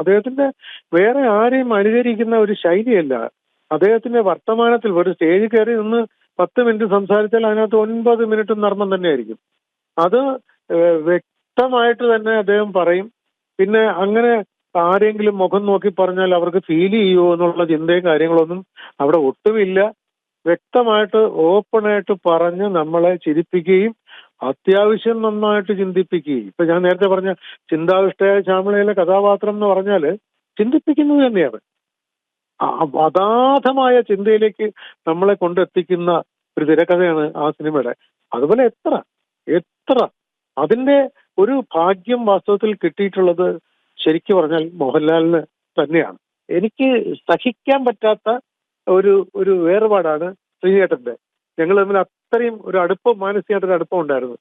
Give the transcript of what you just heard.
അദ്ദേഹത്തിന്റെ വേറെ ആരെയും അനുകരിക്കുന്ന ഒരു ശൈലിയല്ല. അദ്ദേഹത്തിന്റെ വർത്തമാനത്തിൽ ഒരു സ്റ്റേജിൽ കയറി നിന്ന് 10 മിനിറ്റ് സംസാരിച്ചാൽ അതിനകത്ത് 9 മിനിറ്റും നർമ്മം തന്നെയായിരിക്കും. അത് വ്യക്തമായിട്ട് തന്നെ അദ്ദേഹം പറയും. പിന്നെ അങ്ങനെ ആരെങ്കിലും മുഖം നോക്കി പറഞ്ഞാൽ അവർക്ക് ഫീൽ ചെയ്യുമോ എന്നുള്ള ചിന്തയും കാര്യങ്ങളൊന്നും അവിടെ ഒട്ടുമില്ല. വ്യക്തമായിട്ട് ഓപ്പണായിട്ട് പറഞ്ഞ് നമ്മളെ ചിരിപ്പിക്കുകയും അത്യാവശ്യം നന്നായിട്ട് ചിന്തിപ്പിക്കുകയും. ഇപ്പൊ ഞാൻ നേരത്തെ പറഞ്ഞ ചിന്താവിഷ്ടയായ ശ്യാമളയിലെ കഥാപാത്രം എന്ന് പറഞ്ഞാൽ ചിന്തിപ്പിക്കുന്നത് തന്നെയാണ്. അഗാധമായ ചിന്തയിലേക്ക് നമ്മളെ കൊണ്ടെത്തിക്കുന്ന ഒരു തിരക്കഥയാണ് ആ സിനിമയുടെ. അതുപോലെ എത്ര എത്ര അതിന്റെ ഒരു ഭാഗ്യം വാസ്തവത്തിൽ കിട്ടിയിട്ടുള്ളത് ശരിക്കു പറഞ്ഞാൽ മോഹൻലാലിന് തന്നെയാണ്. എനിക്ക് സഹിക്കാൻ പറ്റാത്ത ഒരു ഒരു വേർപാടാണ് ശ്രീചേട്ടന്റെ. ഞങ്ങൾ തമ്മിൽ അത്രയും ഒരു അടുപ്പം, മാനസികമായിട്ടൊരു അടുപ്പം ഉണ്ടായിരുന്നു.